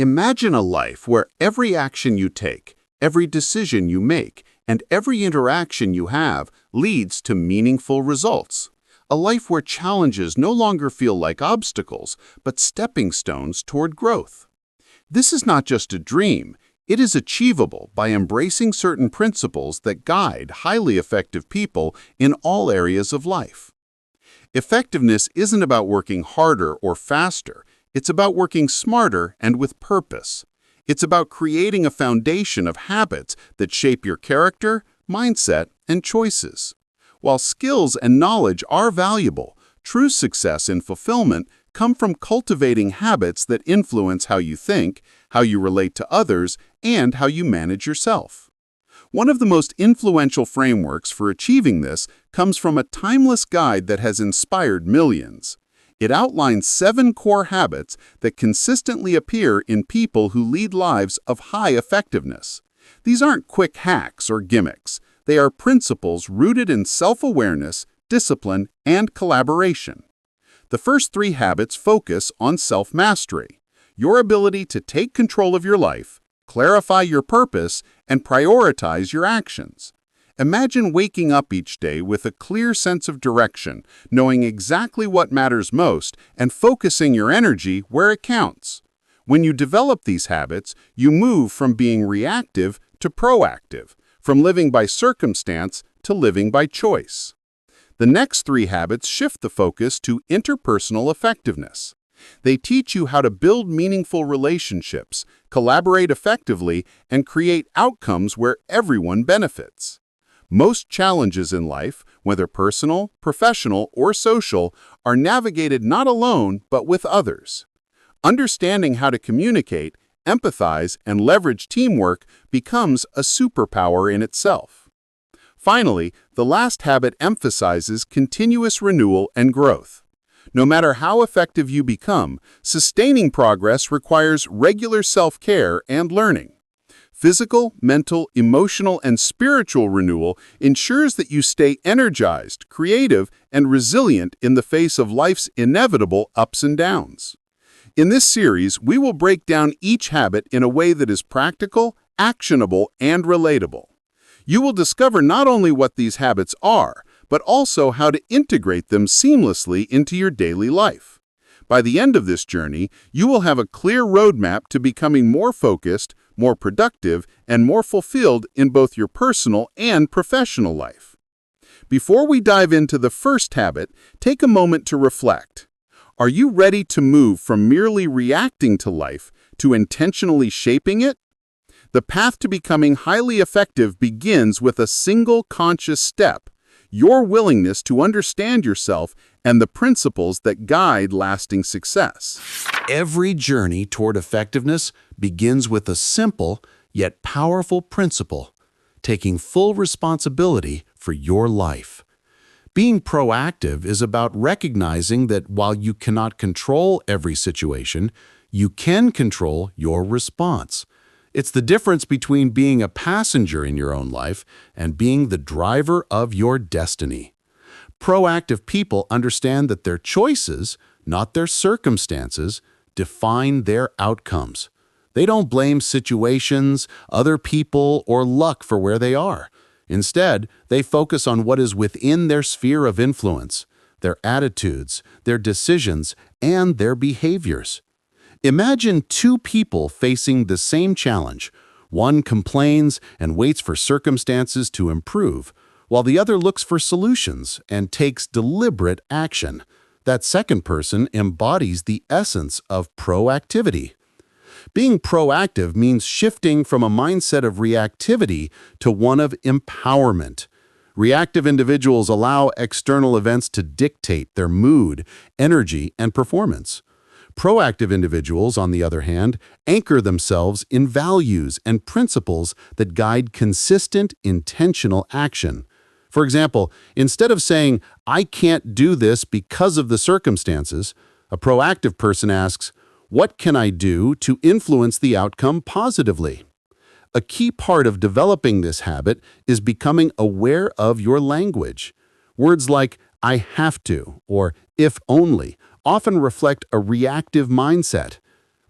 Imagine a life where every action you take, every decision you make, and every interaction you have leads to meaningful results. A life where challenges no longer feel like obstacles, but stepping stones toward growth. This is not just a dream, it is achievable by embracing certain principles that guide highly effective people in all areas of life. Effectiveness isn't about working harder or faster, it's about working smarter and with purpose. It's about creating a foundation of habits that shape your character, mindset, and choices. While skills and knowledge are valuable, true success and fulfillment come from cultivating habits that influence how you think, how you relate to others, and how you manage yourself. One of the most influential frameworks for achieving this comes from a timeless guide that has inspired millions. It outlines 7 core habits that consistently appear in people who lead lives of high effectiveness. These aren't quick hacks or gimmicks. They are principles rooted in self-awareness, discipline, and collaboration. The first 3 habits focus on self-mastery, your ability to take control of your life, clarify your purpose, and prioritize your actions. Imagine waking up each day with a clear sense of direction, knowing exactly what matters most, and focusing your energy where it counts. When you develop these habits, you move from being reactive to proactive, from living by circumstance to living by choice. The next 3 habits shift the focus to interpersonal effectiveness. They teach you how to build meaningful relationships, collaborate effectively, and create outcomes where everyone benefits. Most challenges in life, whether personal, professional, or social, are navigated not alone but with others. Understanding how to communicate, empathize, and leverage teamwork becomes a superpower in itself. Finally, the last habit emphasizes continuous renewal and growth. No matter how effective you become, sustaining progress requires regular self-care and learning. Physical, mental, emotional, and spiritual renewal ensures that you stay energized, creative, and resilient in the face of life's inevitable ups and downs. In this series, we will break down each habit in a way that is practical, actionable, and relatable. You will discover not only what these habits are, but also how to integrate them seamlessly into your daily life. By the end of this journey, you will have a clear roadmap to becoming more focused, more productive, and more fulfilled in both your personal and professional life. Before we dive into the first habit, take a moment to reflect. Are you ready to move from merely reacting to life to intentionally shaping it? The path to becoming highly effective begins with a single conscious step: your willingness to understand yourself and the principles that guide lasting success. Every journey toward effectiveness begins with a simple yet powerful principle: taking full responsibility for your life. Being proactive is about recognizing that while you cannot control every situation, you can control your response. It's the difference between being a passenger in your own life and being the driver of your destiny. Proactive people understand that their choices, not their circumstances, define their outcomes. They don't blame situations, other people, or luck for where they are. Instead, they focus on what is within their sphere of influence, their attitudes, their decisions, and their behaviors. Imagine 2 people facing the same challenge. One complains and waits for circumstances to improve, while the other looks for solutions and takes deliberate action. That second person embodies the essence of proactivity. Being proactive means shifting from a mindset of reactivity to one of empowerment. Reactive individuals allow external events to dictate their mood, energy, and performance. Proactive individuals, on the other hand, anchor themselves in values and principles that guide consistent, intentional action. For example, instead of saying, "I can't do this because of the circumstances," a proactive person asks, "What can I do to influence the outcome positively?" A key part of developing this habit is becoming aware of your language. Words like "I have to" or "if only" often reflect a reactive mindset.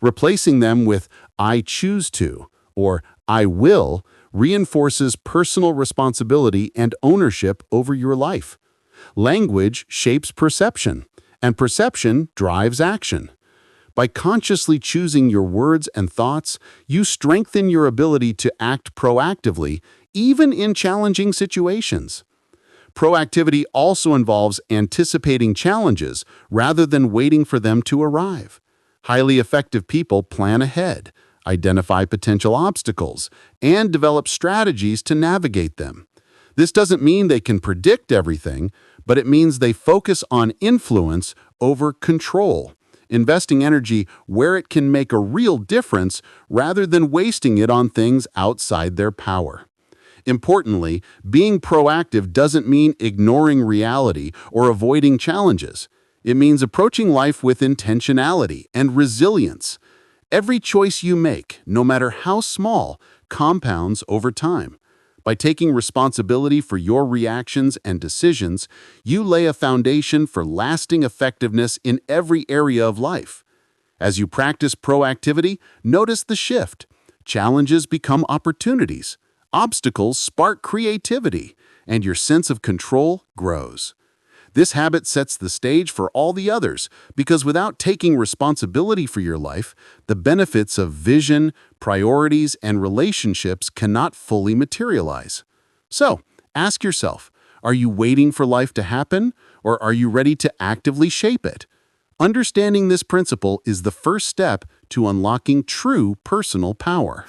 Replacing them with "I choose to" or "I will" reinforces personal responsibility and ownership over your life. Language shapes perception, and perception drives action. By consciously choosing your words and thoughts, you strengthen your ability to act proactively, even in challenging situations. Proactivity also involves anticipating challenges rather than waiting for them to arrive. Highly effective people plan ahead, identify potential obstacles, and develop strategies to navigate them. This doesn't mean they can predict everything, but it means they focus on influence over control, investing energy where it can make a real difference rather than wasting it on things outside their power. Importantly, being proactive doesn't mean ignoring reality or avoiding challenges. It means approaching life with intentionality and resilience. Every choice you make, no matter how small, compounds over time. By taking responsibility for your reactions and decisions, you lay a foundation for lasting effectiveness in every area of life. As you practice proactivity, notice the shift. Challenges become opportunities. Obstacles spark creativity, and your sense of control grows. This habit sets the stage for all the others because without taking responsibility for your life, the benefits of vision, priorities, and relationships cannot fully materialize. So, ask yourself, are you waiting for life to happen, or are you ready to actively shape it? Understanding this principle is the first step to unlocking true personal power.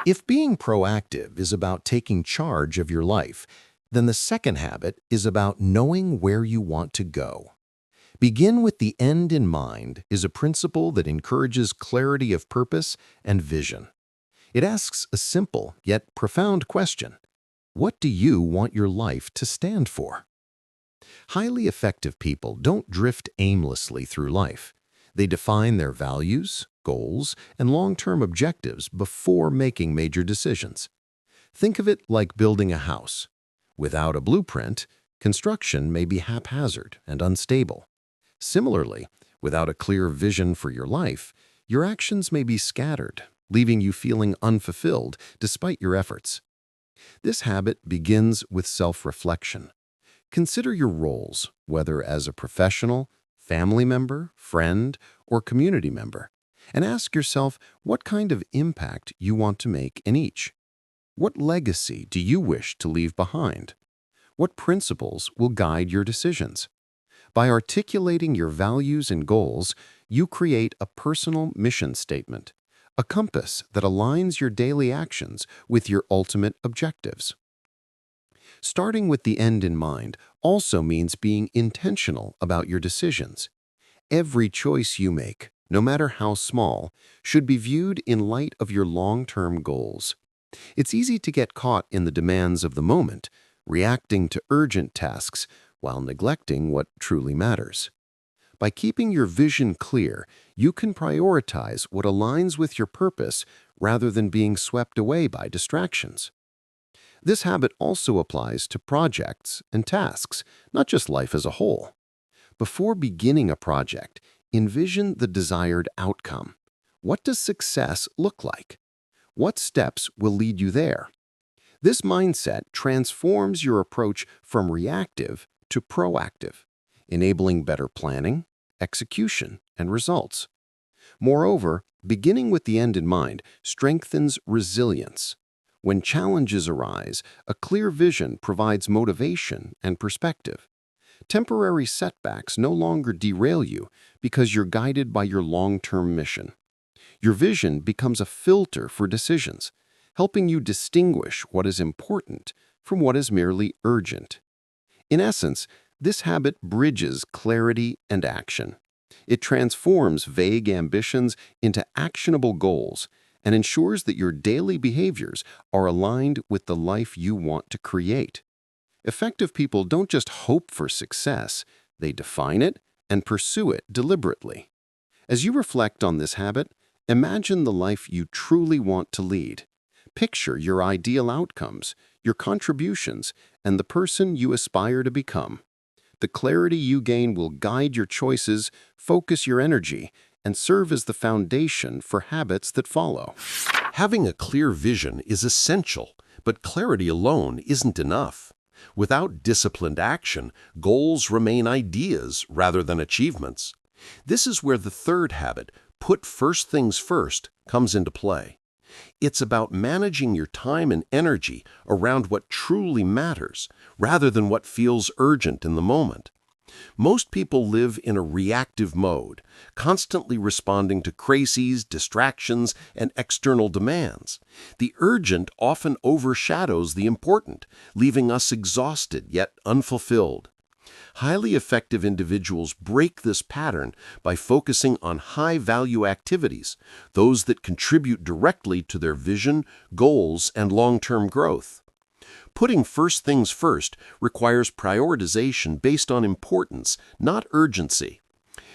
If being proactive is about taking charge of your life, then the second habit is about knowing where you want to go. Begin with the end in mind is a principle that encourages clarity of purpose and vision. It asks a simple yet profound question. What do you want your life to stand for? Highly effective people don't drift aimlessly through life. They define their values, goals, and long-term objectives before making major decisions. Think of it like building a house. Without a blueprint, construction may be haphazard and unstable. Similarly, without a clear vision for your life, your actions may be scattered, leaving you feeling unfulfilled despite your efforts. This habit begins with self-reflection. Consider your roles, whether as a professional, family member, friend, or community member, and ask yourself what kind of impact you want to make in each. What legacy do you wish to leave behind? What principles will guide your decisions? By articulating your values and goals, you create a personal mission statement, a compass that aligns your daily actions with your ultimate objectives. Starting with the end in mind also means being intentional about your decisions. Every choice you make, no matter how small, should be viewed in light of your long-term goals. It's easy to get caught in the demands of the moment, reacting to urgent tasks while neglecting what truly matters. By keeping your vision clear, you can prioritize what aligns with your purpose rather than being swept away by distractions. This habit also applies to projects and tasks, not just life as a whole. Before beginning a project, envision the desired outcome. What does success look like? What steps will lead you there? This mindset transforms your approach from reactive to proactive, enabling better planning, execution, and results. Moreover, beginning with the end in mind strengthens resilience. When challenges arise, a clear vision provides motivation and perspective. Temporary setbacks no longer derail you because you're guided by your long-term mission. Your vision becomes a filter for decisions, helping you distinguish what is important from what is merely urgent. In essence, this habit bridges clarity and action. It transforms vague ambitions into actionable goals and ensures that your daily behaviors are aligned with the life you want to create. Effective people don't just hope for success, they define it and pursue it deliberately. As you reflect on this habit, imagine the life you truly want to lead. Picture your ideal outcomes, your contributions, and the person you aspire to become. The clarity you gain will guide your choices, focus your energy, and serve as the foundation for habits that follow. Having a clear vision is essential, but clarity alone isn't enough. Without disciplined action, goals remain ideas rather than achievements. This is where the third habit, put first things first, comes into play. It's about managing your time and energy around what truly matters, rather than what feels urgent in the moment. Most people live in a reactive mode, constantly responding to crises, distractions, and external demands. The urgent often overshadows the important, leaving us exhausted yet unfulfilled. Highly effective individuals break this pattern by focusing on high-value activities, those that contribute directly to their vision, goals, and long-term growth. Putting first things first requires prioritization based on importance, not urgency.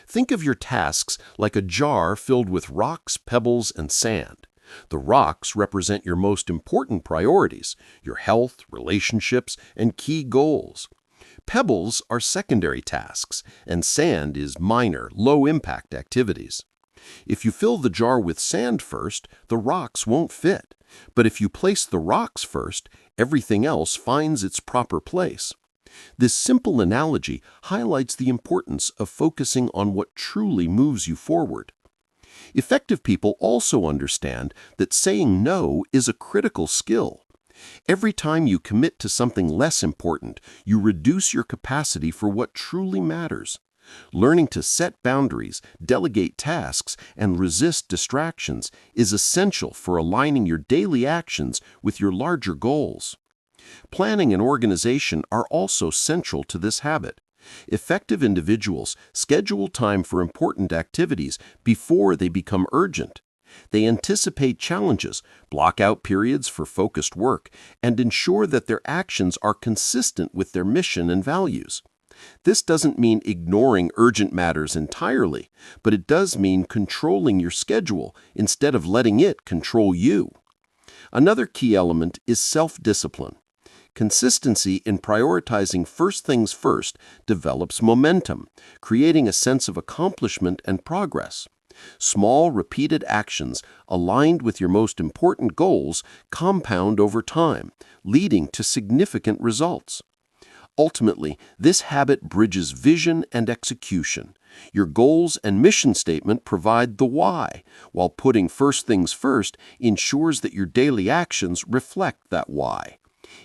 Think of your tasks like a jar filled with rocks, pebbles, and sand. The rocks represent your most important priorities, your health, relationships, and key goals. Pebbles are secondary tasks, and sand is minor, low-impact activities. If you fill the jar with sand first, the rocks won't fit. But if you place the rocks first, everything else finds its proper place. This simple analogy highlights the importance of focusing on what truly moves you forward. Effective people also understand that saying no is a critical skill. Every time you commit to something less important, you reduce your capacity for what truly matters. Learning to set boundaries, delegate tasks, and resist distractions is essential for aligning your daily actions with your larger goals. Planning and organization are also central to this habit. Effective individuals schedule time for important activities before they become urgent. They anticipate challenges, block out periods for focused work, and ensure that their actions are consistent with their mission and values. This doesn't mean ignoring urgent matters entirely, but it does mean controlling your schedule instead of letting it control you. Another key element is self-discipline. Consistency in prioritizing first things first develops momentum, creating a sense of accomplishment and progress. Small, repeated actions aligned with your most important goals compound over time, leading to significant results. Ultimately, this habit bridges vision and execution. Your goals and mission statement provide the why, while putting first things first ensures that your daily actions reflect that why.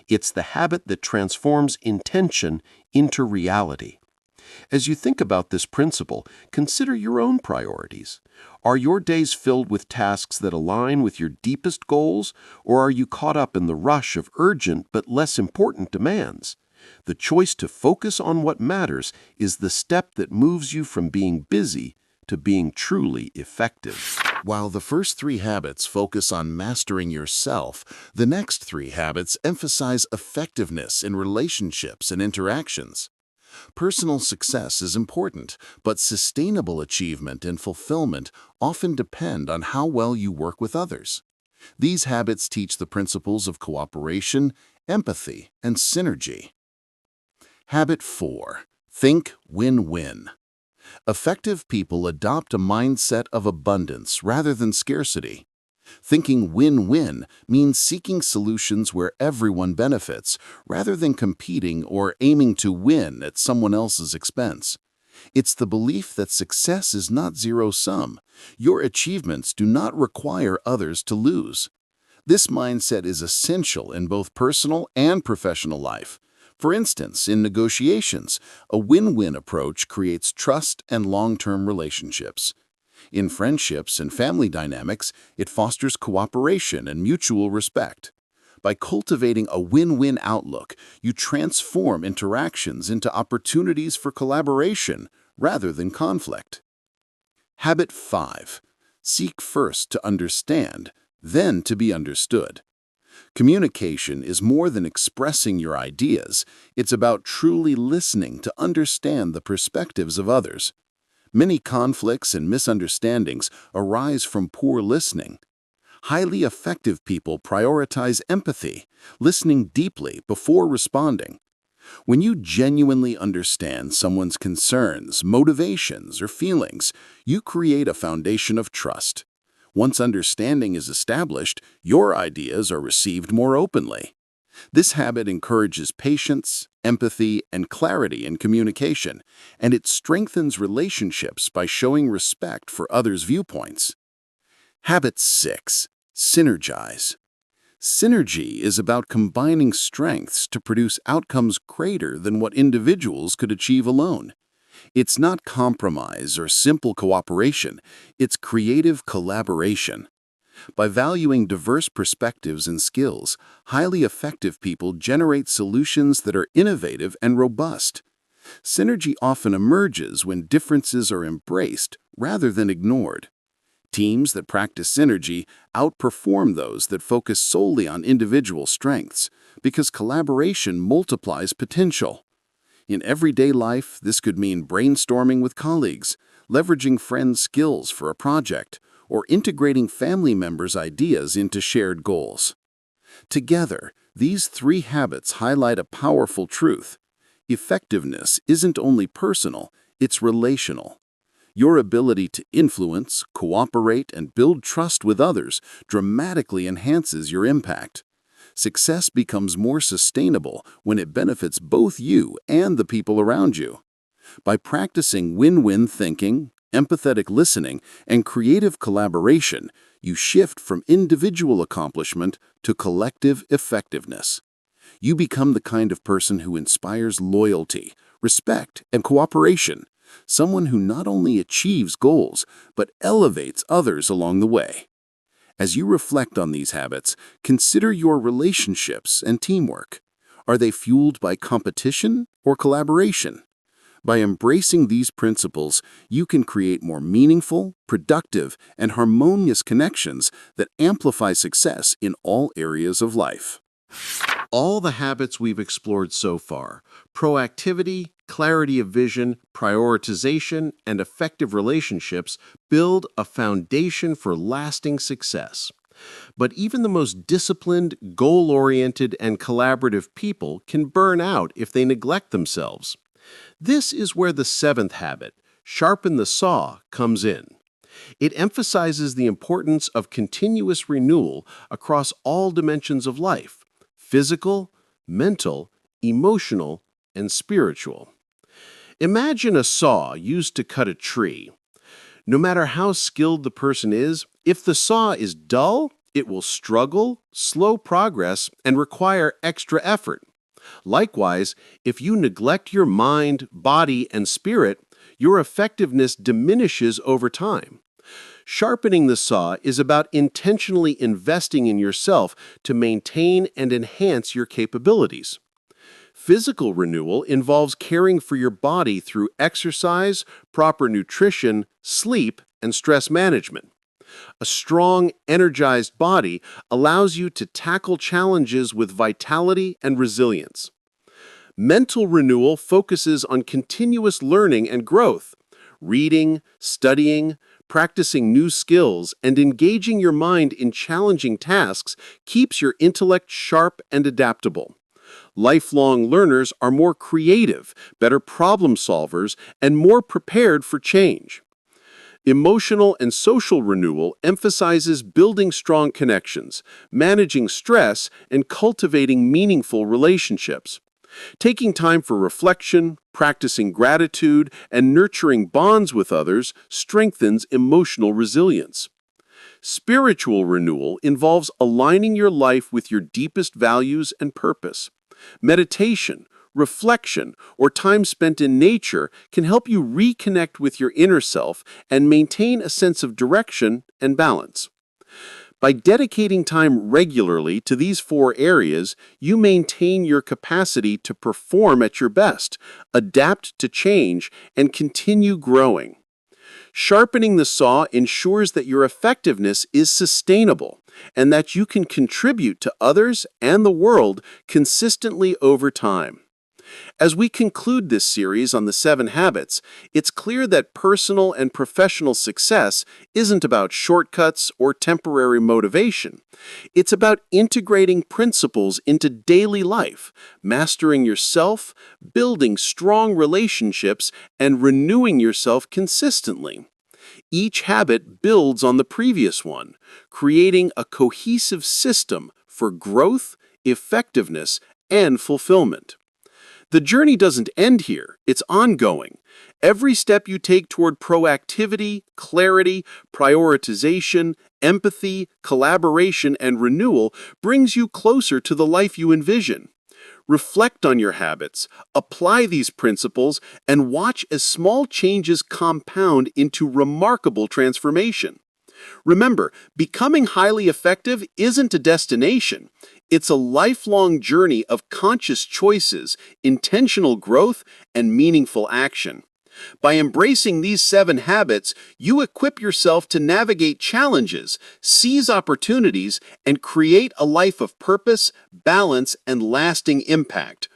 It's the habit that transforms intention into reality. As you think about this principle, consider your own priorities. Are your days filled with tasks that align with your deepest goals, or are you caught up in the rush of urgent but less important demands? The choice to focus on what matters is the step that moves you from being busy to being truly effective. While the first three habits focus on mastering yourself, the next three habits emphasize effectiveness in relationships and interactions. Personal success is important, but sustainable achievement and fulfillment often depend on how well you work with others. These habits teach the principles of cooperation, empathy, and synergy. Habit 4. Think win-win. Effective people adopt a mindset of abundance rather than scarcity. Thinking win-win means seeking solutions where everyone benefits, rather than competing or aiming to win at someone else's expense. It's the belief that success is not zero-sum. Your achievements do not require others to lose. This mindset is essential in both personal and professional life. For instance, in negotiations, a win-win approach creates trust and long-term relationships. In friendships and family dynamics, it fosters cooperation and mutual respect. By cultivating a win-win outlook, you transform interactions into opportunities for collaboration rather than conflict. Habit 5. Seek first to understand, then to be understood. Communication is more than expressing your ideas. It's about truly listening to understand the perspectives of others. Many conflicts and misunderstandings arise from poor listening. Highly effective people prioritize empathy, listening deeply before responding. When you genuinely understand someone's concerns, motivations, or feelings, you create a foundation of trust. Once understanding is established, your ideas are received more openly. This habit encourages patience, empathy, and clarity in communication, and it strengthens relationships by showing respect for others' viewpoints. Habit 6. Synergize. Synergy is about combining strengths to produce outcomes greater than what individuals could achieve alone. It's not compromise or simple cooperation, it's creative collaboration. By valuing diverse perspectives and skills, highly effective people generate solutions that are innovative and robust. Synergy often emerges when differences are embraced rather than ignored. Teams that practice synergy outperform those that focus solely on individual strengths, because collaboration multiplies potential. In everyday life, this could mean brainstorming with colleagues, leveraging friends' skills for a project, or integrating family members' ideas into shared goals. Together, these three habits highlight a powerful truth. Effectiveness isn't only personal, it's relational. Your ability to influence, cooperate, and build trust with others dramatically enhances your impact. Success becomes more sustainable when it benefits both you and the people around you. By practicing win-win thinking, empathetic listening, and creative collaboration, you shift from individual accomplishment to collective effectiveness. You become the kind of person who inspires loyalty, respect, and cooperation, someone who not only achieves goals, but elevates others along the way. As you reflect on these habits, consider your relationships and teamwork. Are they fueled by competition or collaboration? By embracing these principles, you can create more meaningful, productive, and harmonious connections that amplify success in all areas of life. All the habits we've explored so far, proactivity, clarity of vision, prioritization, and effective relationships, build a foundation for lasting success. But even the most disciplined, goal-oriented, and collaborative people can burn out if they neglect themselves. This is where the seventh habit, sharpen the saw, comes in. It emphasizes the importance of continuous renewal across all dimensions of life: physical, mental, emotional, and spiritual. Imagine a saw used to cut a tree. No matter how skilled the person is, if the saw is dull, it will struggle, slow progress, and require extra effort. Likewise, if you neglect your mind, body, and spirit, your effectiveness diminishes over time. Sharpening the saw is about intentionally investing in yourself to maintain and enhance your capabilities. Physical renewal involves caring for your body through exercise, proper nutrition, sleep, and stress management. A strong, energized body allows you to tackle challenges with vitality and resilience. Mental renewal focuses on continuous learning and growth. Reading, studying, practicing new skills, and engaging your mind in challenging tasks keeps your intellect sharp and adaptable. Lifelong learners are more creative, better problem solvers, and more prepared for change. Emotional and social renewal emphasizes building strong connections, managing stress, and cultivating meaningful relationships. Taking time for reflection, practicing gratitude, and nurturing bonds with others strengthens emotional resilience. Spiritual renewal involves aligning your life with your deepest values and purpose. Meditation, reflection, or time spent in nature can help you reconnect with your inner self and maintain a sense of direction and balance. By dedicating time regularly to these four areas, you maintain your capacity to perform at your best, adapt to change, and continue growing. Sharpening the saw ensures that your effectiveness is sustainable and that you can contribute to others and the world consistently over time. As we conclude this series on the 7 habits, it's clear that personal and professional success isn't about shortcuts or temporary motivation. It's about integrating principles into daily life, mastering yourself, building strong relationships, and renewing yourself consistently. Each habit builds on the previous one, creating a cohesive system for growth, effectiveness, and fulfillment. The journey doesn't end here, it's ongoing. Every step you take toward proactivity, clarity, prioritization, empathy, collaboration, and renewal brings you closer to the life you envision. Reflect on your habits, apply these principles, and watch as small changes compound into remarkable transformation. Remember, becoming highly effective isn't a destination. It's a lifelong journey of conscious choices, intentional growth, and meaningful action. By embracing these 7 habits, you equip yourself to navigate challenges, seize opportunities, and create a life of purpose, balance, and lasting impact.